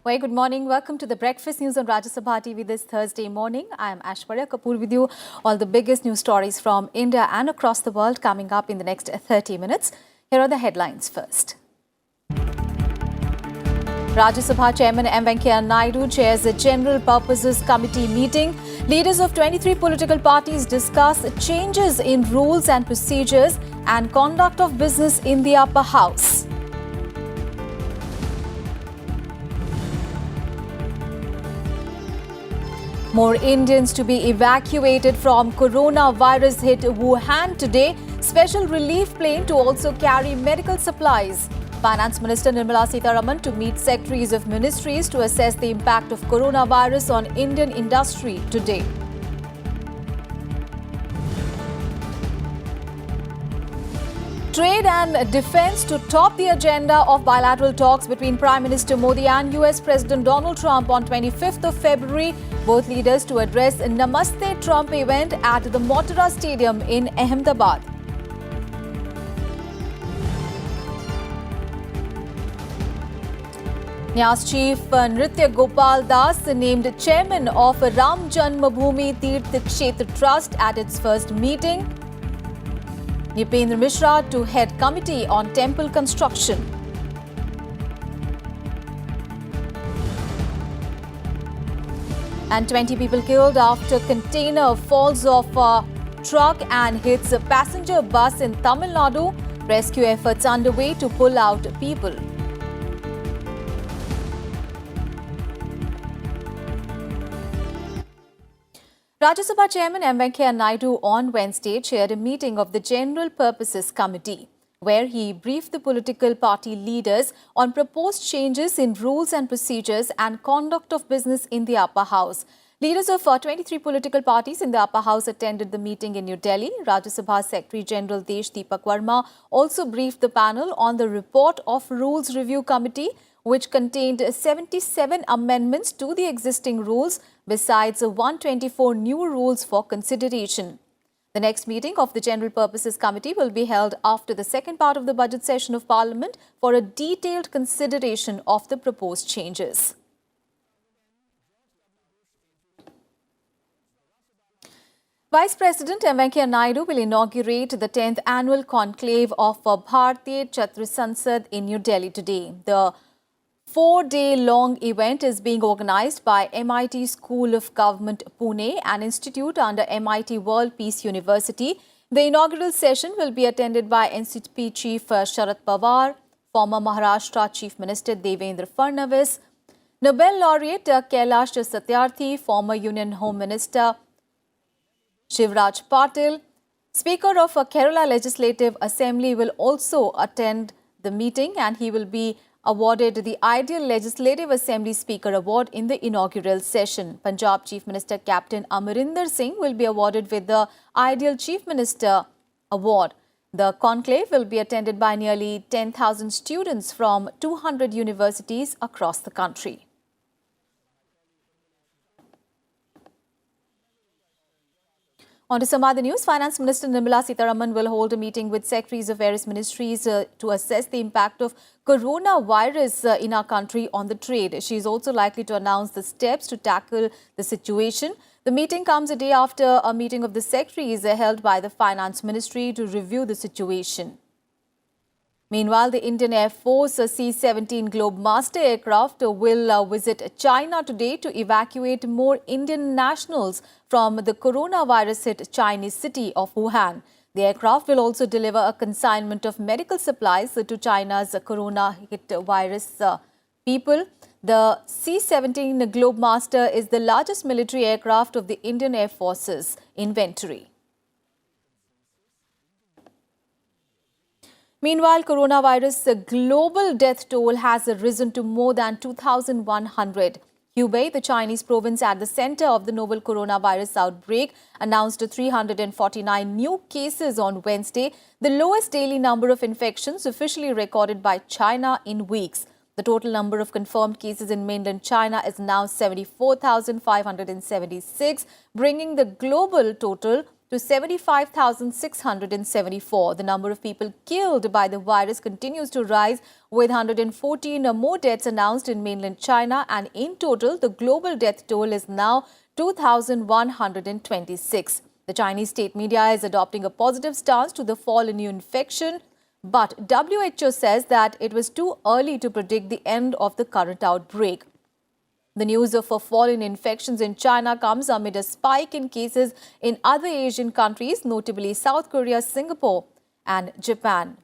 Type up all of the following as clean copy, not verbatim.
Very good morning. Welcome to the Breakfast News on Rajya Sabha TV this Thursday morning. I am Aishwarya Kapoor with you. All the biggest news stories from India and across the world coming up in the next 30 minutes. Here are the headlines first. Rajya Sabha Chairman M. Naidu chairs a General Purposes Committee meeting. Leaders of 23 political parties discuss changes in rules and procedures and conduct of business in the upper house. More Indians to be evacuated from coronavirus hit Wuhan today. Special relief plane to also carry medical supplies. Finance Minister Nirmala Sitharaman to meet secretaries of ministries to assess the impact of coronavirus on Indian industry today. Trade and defense to top the agenda of bilateral talks between Prime Minister Modi and US President Donald Trump on 25th of February. Both leaders to address a Namaste Trump event at the Motera Stadium in Ahmedabad. NYAS Chief Nritya Gopal Das named chairman of Ram Janmabhoomi Tirth Kshetra Trust at its first meeting. Nipendra Mishra to head committee on temple construction. And 20 people killed after container falls off a truck and hits a passenger bus in Tamil Nadu. Rescue efforts underway to pull out people. Rajya Sabha Chairman M. Naidu on Wednesday chaired a meeting of the General Purposes Committee, where he briefed the political party leaders on proposed changes in rules and procedures and conduct of business in the upper house. Leaders of 23 political parties in the upper house attended the meeting in New Delhi. Rajya Sabha Secretary General Desh Deepak Verma also briefed the panel on the report of Rules Review Committee, which contained 77 amendments to the existing rules, besides 124 new rules for consideration. The next meeting of the General Purposes Committee will be held after the second part of the budget session of Parliament for a detailed consideration of the proposed changes. Vice President M. Naidu will inaugurate the 10th annual conclave of Bharatiya Chhatra Sansad in New Delhi today. The 4-day-long event is being organized by MIT School of Government, Pune, an institute under MIT World Peace University. The inaugural session will be attended by NCP Chief Sharad Pawar, former Maharashtra Chief Minister Devendra Fadnavis, Nobel laureate Kailash Satyarthi, former Union Home Minister Shivraj Patil. Speaker of Kerala Legislative Assembly will also attend the meeting, and he will be awarded the Ideal Legislative Assembly Speaker Award in the inaugural session. Punjab Chief Minister Captain Amarinder Singh will be awarded with the Ideal Chief Minister Award. The conclave will be attended by nearly 10,000 students from 200 universities across the country. On to some other news, Finance Minister Nirmala Sitharaman will hold a meeting with secretaries of various ministries to assess the impact of coronavirus in our country on the trade. She is also likely to announce the steps to tackle the situation. The meeting comes a day after a meeting of the secretaries held by the Finance Ministry to review the situation. Meanwhile, the Indian Air Force C-17 Globemaster aircraft will visit China today to evacuate more Indian nationals from the coronavirus-hit Chinese city of Wuhan. The aircraft will also deliver a consignment of medical supplies to China's corona-hit virus people. The C-17 Globemaster is the largest military aircraft of the Indian Air Force's inventory. Meanwhile, coronavirus global death toll has risen to more than 2,100. Hubei, the Chinese province at the center of the novel coronavirus outbreak, announced 349 new cases on Wednesday, the lowest daily number of infections officially recorded by China in weeks. The total number of confirmed cases in mainland China is now 74,576, bringing the global total to 75,674. The number of people killed by the virus continues to rise, with 114 more deaths announced in mainland China, and in total, the global death toll is now 2,126. The Chinese state media is adopting a positive stance to the fall in new infection, but WHO says that it was too early to predict the end of the current outbreak. The news of a fall in infections in China comes amid a spike in cases in other Asian countries, notably South Korea, Singapore and Japan.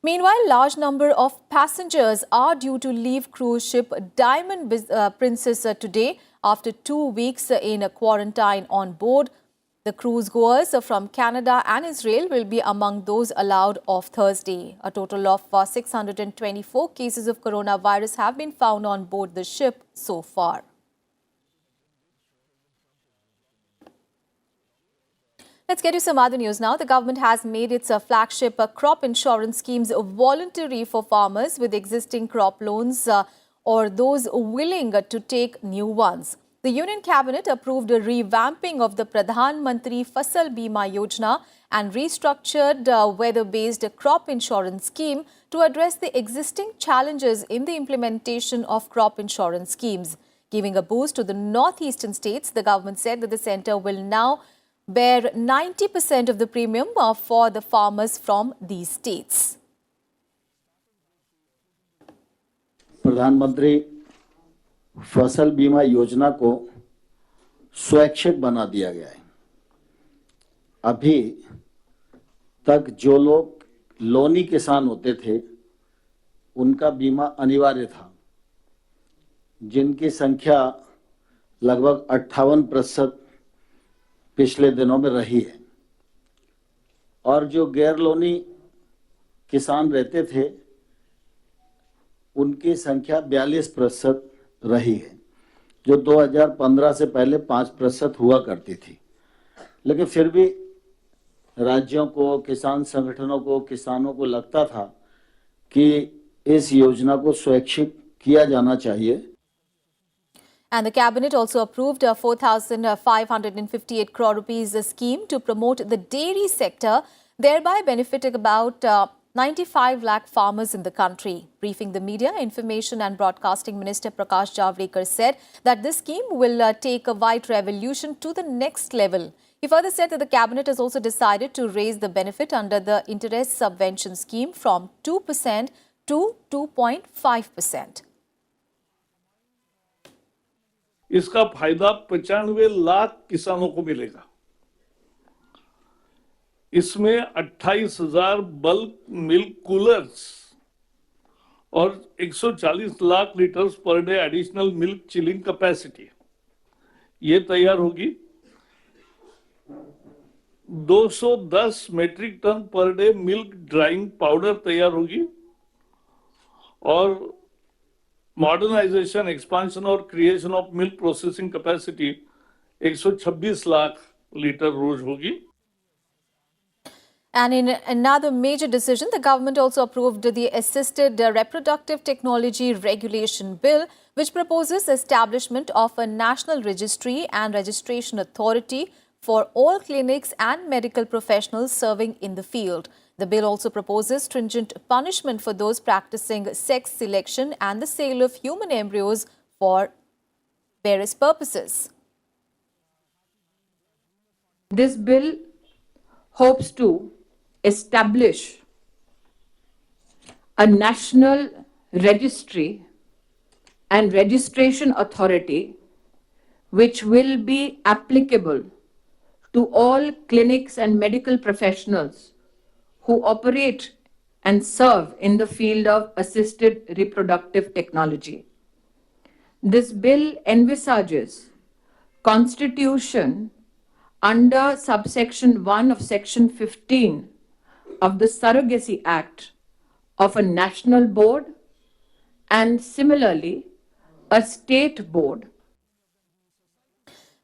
Meanwhile, large number of passengers are due to leave cruise ship Diamond Princess today after 2 weeks in a quarantine on board. The cruise goers from Canada and Israel will be among those allowed off Thursday. A total of 624 cases of coronavirus have been found on board the ship so far. Let's get you some other news now. The government has made its flagship crop insurance schemes voluntary for farmers with existing crop loans or those willing to take new ones. The Union Cabinet approved a revamping of the Pradhan Mantri Fasal Bima Yojana and restructured weather-based crop insurance scheme to address the existing challenges in the implementation of crop insurance schemes. Giving a boost to the northeastern states, the government said that the centre will now bear 90% of the premium for the farmers from these states. प्रधानमंत्री फसल बीमा योजना को स्वैच्छिक बना दिया गया है। अभी तक जो लोग लोनी किसान होते थे उनका बीमा अनिवार्य था, जिनकी संख्या लगभग 58% पिछले दिनों में रही है, और जो गैर लोनी किसान रहते थे उनकी संख्या 42% रही है, जो 2015 से पहले 5% हुआ करती थी। लेकिन फिर भी राज्यों को, किसान संगठनों को, किसानों को लगता था कि इस योजना को स्वैच्छिक किया जाना चाहिए। And the cabinet also approved a 4,558 crore rupees scheme to promote the dairy sector, thereby benefiting about 95 lakh farmers in the country. Briefing the media, Information and Broadcasting Minister Prakash Javadekar said that this scheme will take a white revolution to the next level. He further said that the cabinet has also decided to raise the benefit under the interest subvention scheme from 2% to 2.5%. इसका फायदा 95 लाख किसानों को मिलेगा। इसमें 28,000 bulk milk coolers और 140 lakh litres per day additional milk chilling capacity ये तैयार होगी। 210 metric ton per day milk drying powder तैयार होगी, और मॉडर्नाइजेशन, एक्सपांशन और creation of milk processing capacity 126 lakh litre रोज होगी। And in another major decision, the government also approved the Assisted Reproductive Technology Regulation Bill, which proposes establishment of a national registry and registration authority for all clinics and medical professionals serving in the field. The bill also proposes stringent punishment for those practicing sex selection and the sale of human embryos for various purposes. This bill hopes to establish a national registry and registration authority which will be applicable to all clinics and medical professionals who operate and serve in the field of assisted reproductive technology. This bill envisages constitution under subsection 1 of section 15 of the Surrogacy Act of a national board and similarly a state board.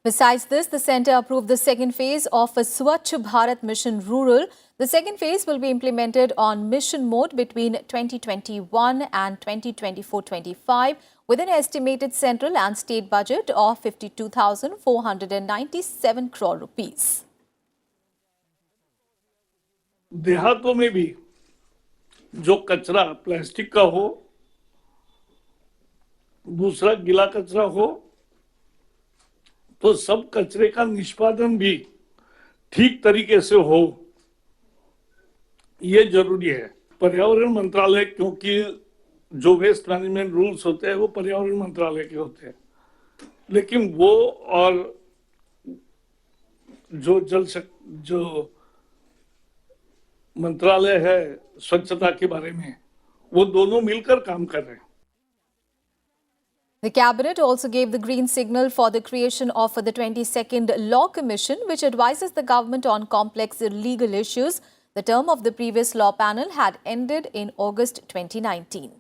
Besides this, the centre approved the second phase of a Swachh Bharat Mission Rural. The second phase will be implemented on mission mode between 2021 and 2024-25 with an estimated central and state budget of 52,497 crore rupees. देहातों में भी जो कचरा plastic का हो, दूसरा गीला कचरा हो, तो सब कचरे का निष्पादन भी ठीक तरीके से हो, ये जरूरी है। पर्यावरण मंत्रालय, क्योंकि जो वेस्ट मैनेजमेंट रूल्स होते हैं वो पर्यावरण मंत्रालय के होते हैं, लेकिन वो और जो मंत्रालय है स्वच्छता के बारे में, वो दोनों मिलकर काम कर रहे हैं। The cabinet also gave the green signal for the creation of the 22nd Law Commission, which advises the government on complex legal issues. The term of the previous law panel had ended in August 2019.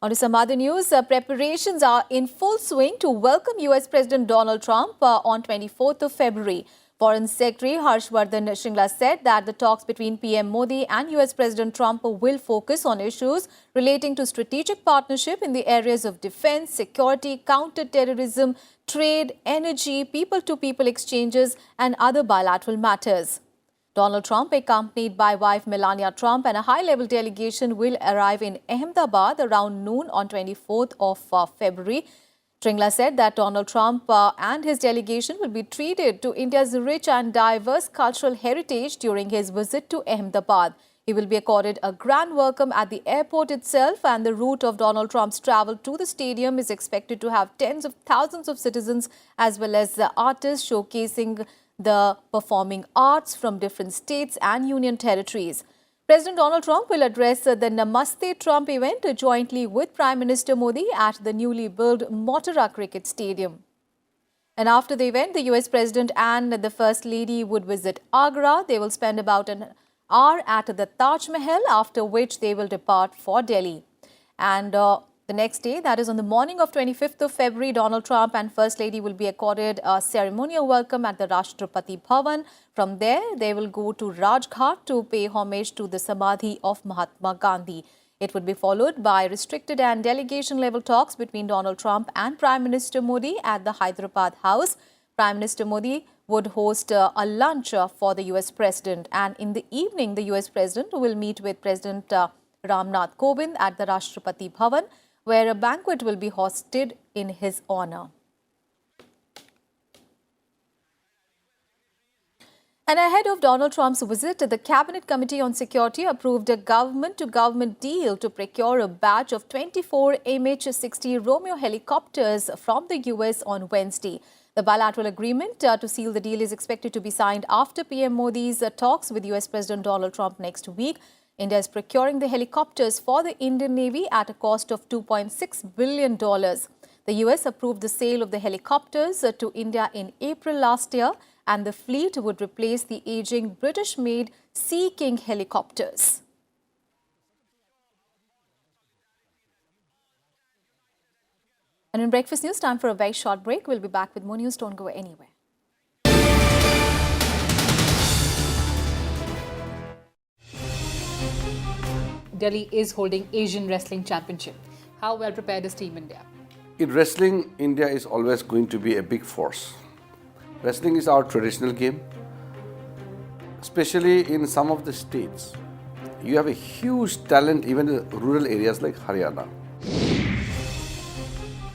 On to some other news, preparations are in full swing to welcome US President Donald Trump on 24th of February. Foreign Secretary Harshvardhan Shringla said that the talks between PM Modi and US President Trump will focus on issues relating to strategic partnership in the areas of defense, security, counter-terrorism, trade, energy, people-to-people exchanges and other bilateral matters. Donald Trump, accompanied by wife Melania Trump and a high-level delegation, will arrive in Ahmedabad around noon on 24th of February. Shringla said that Donald Trump and his delegation will be treated to India's rich and diverse cultural heritage during his visit to Ahmedabad. He will be accorded a grand welcome at the airport itself, and the route of Donald Trump's travel to the stadium is expected to have tens of thousands of citizens as well as the artists showcasing the performing arts from different states and union territories. President Donald Trump will address the Namaste Trump event jointly with Prime Minister Modi at the newly built Motera Cricket Stadium. And after the event, the US President and the First Lady would visit Agra. They will spend about an hour at the Taj Mahal, after which they will depart for Delhi. And the next day, that is on the morning of 25th of February, Donald Trump and First Lady will be accorded a ceremonial welcome at the Rashtrapati Bhavan. From there, they will go to Rajghat to pay homage to the Samadhi of Mahatma Gandhi. It would be followed by restricted and delegation-level talks between Donald Trump and Prime Minister Modi at the Hyderabad House. Prime Minister Modi would host a lunch for the US President. And in the evening, the US President will meet with President Ramnath Kovind at the Rashtrapati Bhavan, where a banquet will be hosted in his honor. And ahead of Donald Trump's visit, the Cabinet Committee on Security approved a government-to-government deal to procure a batch of 24 MH-60 Romeo helicopters from the US on Wednesday. The bilateral agreement to seal the deal is expected to be signed after PM Modi's talks with US President Donald Trump next week. India is procuring the helicopters for the Indian Navy at a cost of $2.6 billion. The US approved the sale of the helicopters to India in April last year, and the fleet would replace the aging British-made Sea King helicopters. And in Breakfast News, time for a very short break. We'll be back with more news. Don't go anywhere. Delhi is holding Asian Wrestling Championship. How well prepared is Team India? In wrestling, India is always going to be a big force. Wrestling is our traditional game, especially in some of the states. You have a huge talent even in rural areas like Haryana.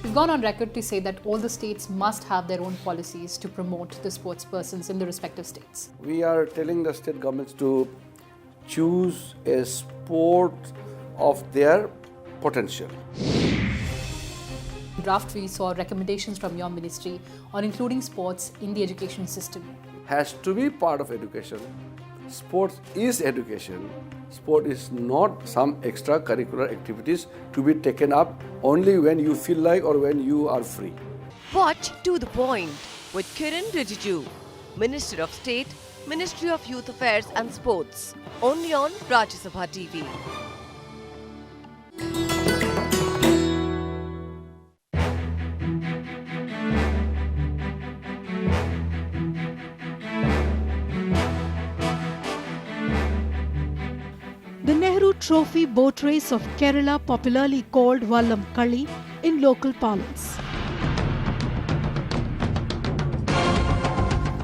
We've gone on record to say that all the states must have their own policies to promote the sports persons in the respective states. We are telling the state governments to choose a sport of their potential. Draft, we saw recommendations from your ministry on including sports in the education system. Has to be part of education. Sports is education. Sport is not some extracurricular activities to be taken up only when you feel like or when you are free. Watch To The Point with Kiran Rijiju, Minister of State, Ministry of Youth Affairs and Sports, only on Rajya Sabha TV. The Nehru Trophy boat race of Kerala, popularly called Vallam Kali in local parlance.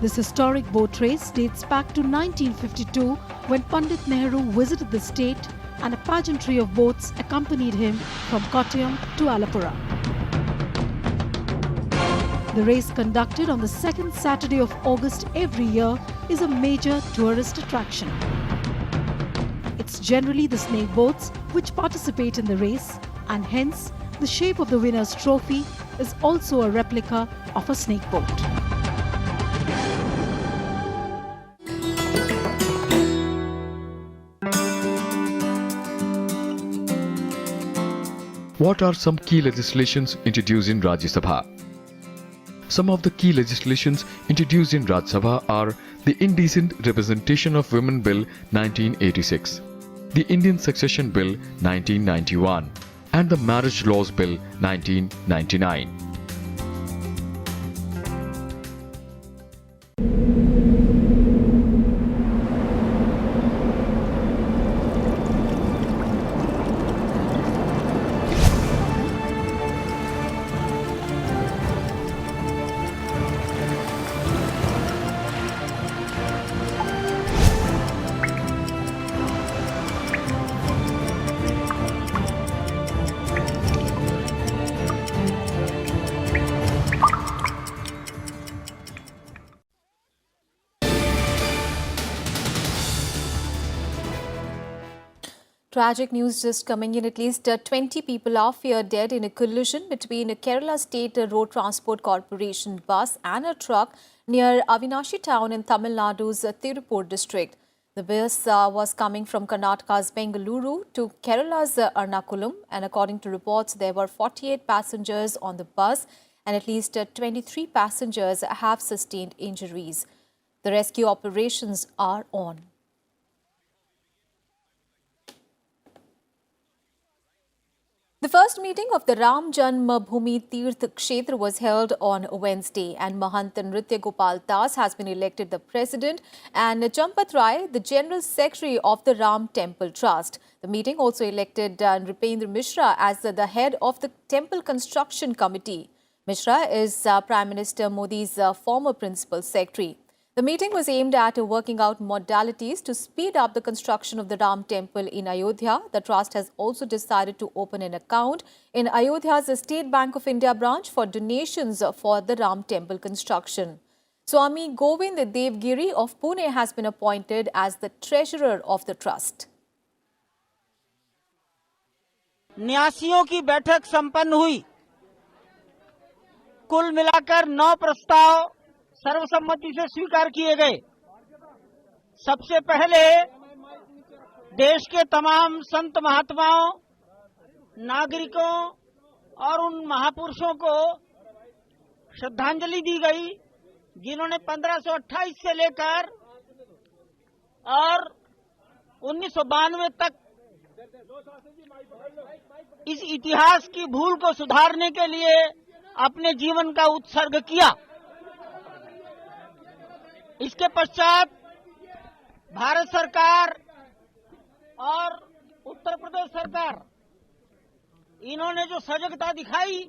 This historic boat race dates back to 1952 when Pandit Nehru visited the state and a pageantry of boats accompanied him from Kottayam to Alappuzha. The race, conducted on the second Saturday of August every year, is a major tourist attraction. It's generally the snake boats which participate in the race, and hence the shape of the winner's trophy is also a replica of a snake boat. What are some key legislations introduced in Rajya Sabha? Some of the key legislations introduced in Rajya Sabha are the Indecent Representation of Women Bill 1986, the Indian Succession Bill 1991, and the Marriage Laws Bill 1999. Tragic news just coming in. At least 20 people are feared dead in a collision between a Kerala State Road Transport Corporation bus and a truck near Avinashi town in Tamil Nadu's Tirupur district. The bus was coming from Karnataka's Bengaluru to Kerala's Ernakulam, and according to reports, there were 48 passengers on the bus and at least 23 passengers have sustained injuries. The rescue operations are on. The first meeting of the Ram Janmabhoomi Tirth Kshetra was held on Wednesday, and Mahant Nritya Gopal Das has been elected the president and Champat Rai the general secretary of the Ram Temple Trust. The meeting also elected Nripendra Mishra as the head of the Temple Construction Committee. Mishra is Prime Minister Modi's former principal secretary. The meeting was aimed at working out modalities to speed up the construction of the Ram Temple in Ayodhya. The trust has also decided to open an account in Ayodhya's State Bank of India branch for donations for the Ram Temple construction. Swami Govind Devgiri of Pune has been appointed as the treasurer of the trust. न्यासियों की बैठक संपन्न हुई। कुल मिलाकर 9 प्रस्ताव सर्वसम्मति से स्वीकार किए गए। सबसे पहले देश के तमाम संत महात्माओं, नागरिकों और उन महापुरुषों को श्रद्धांजलि दी गई जिन्होंने 1528 से लेकर और 1992 तक इस इतिहास की भूल को सुधारने के लिए अपने जीवन का उत्सर्ग किया। इसके पश्चात भारत सरकार और उत्तर प्रदेश सरकार, इन्होंने जो सजगता दिखाई,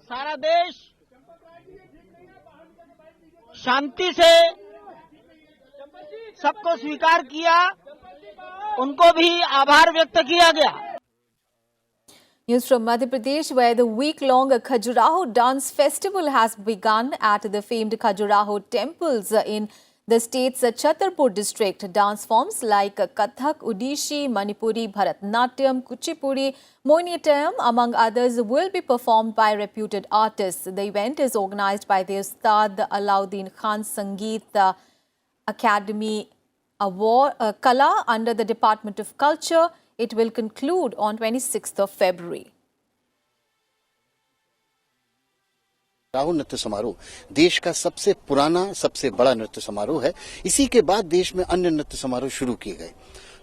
सारा देश शांति से सबको स्वीकार किया, उनको भी आभार व्यक्त किया गया। News from Madhya Pradesh, where the week-long Khajuraho dance festival has begun at the famed Khajuraho temples in the state's Chhatarpur district. Dance forms like Kathak, Odishi, Manipuri, Bharatnatyam, Kuchipudi, Mohiniyattam, among others, will be performed by reputed artists. The event is organized by the Ustad Alauddin Khan Sangeet Academy Award Kala under the Department of Culture. It will conclude on 26th of February. Khajuraho नृत्य समारोह देश का सबसे पुराना, सबसे बड़ा नृत्य समारोह है। इसी के बाद देश में अन्य नृत्य समारोह शुरू किए गए।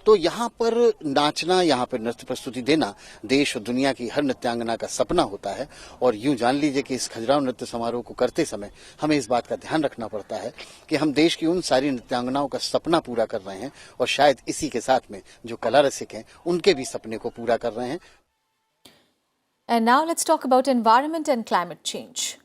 तो यहाँ पर नाचना, यहाँ पर नृत्य प्रस्तुति देना देश और दुनिया की हर नृत्यांगना का सपना होता है। और यूं जान लीजिए कि इस खजुराहो नृत्य समारोह को करते समय हमें इस बात का ध्यान रखना पड़ता है कि हम देश की उन सारी नृत्यांगनाओं का सपना पूरा कर रहे हैं और शायद इसी के साथ में जो कला रसिक हैं उनके भी सपने को पूरा कर रहे हैं। And now let's talk about environment and climate change.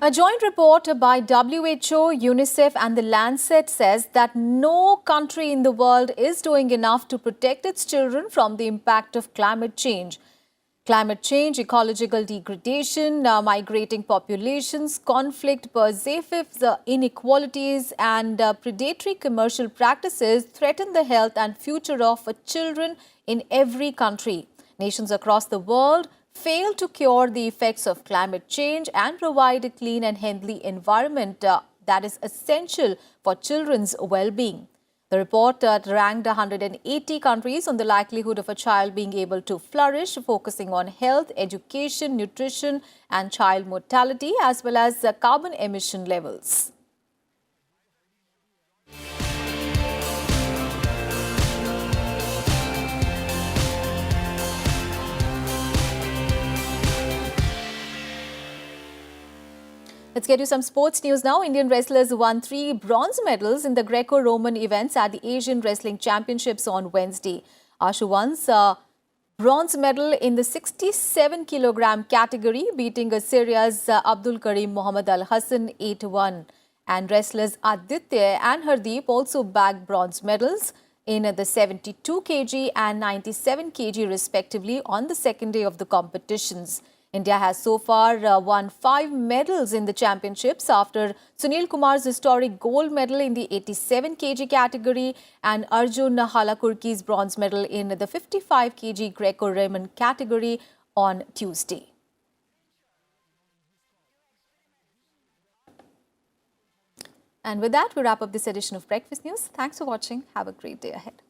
A joint report by WHO, UNICEF and the Lancet says that no country in the world is doing enough to protect its children from the impact of climate change. Climate change, ecological degradation, migrating populations, conflict, pervasive inequalities and predatory commercial practices threaten the health and future of children in every country. Nations across the world fail to cure the effects of climate change and provide a clean and healthy environment that is essential for children's well-being. The report ranked 180 countries on the likelihood of a child being able to flourish, focusing on health, education, nutrition and child mortality as well as carbon emission levels. Let's get you some sports news now. Indian wrestlers won 3 bronze medals in the Greco-Roman events at the Asian Wrestling Championships on Wednesday. Ashu won bronze medal in the 67 kilogram category, beating Syria's Abdul Karim Mohammad Al Hassan 8-1. And wrestlers Aditya and Hardeep also bagged bronze medals in the 72 kg and 97 kg respectively on the second day of the competitions. India has so far won 5 medals in the championships after Sunil Kumar's historic gold medal in the 87 kg category and Arjun Halakurki's bronze medal in the 55 kg Greco-Roman category on Tuesday. And with that, we wrap up this edition of Breakfast News. Thanks for watching. Have a great day ahead.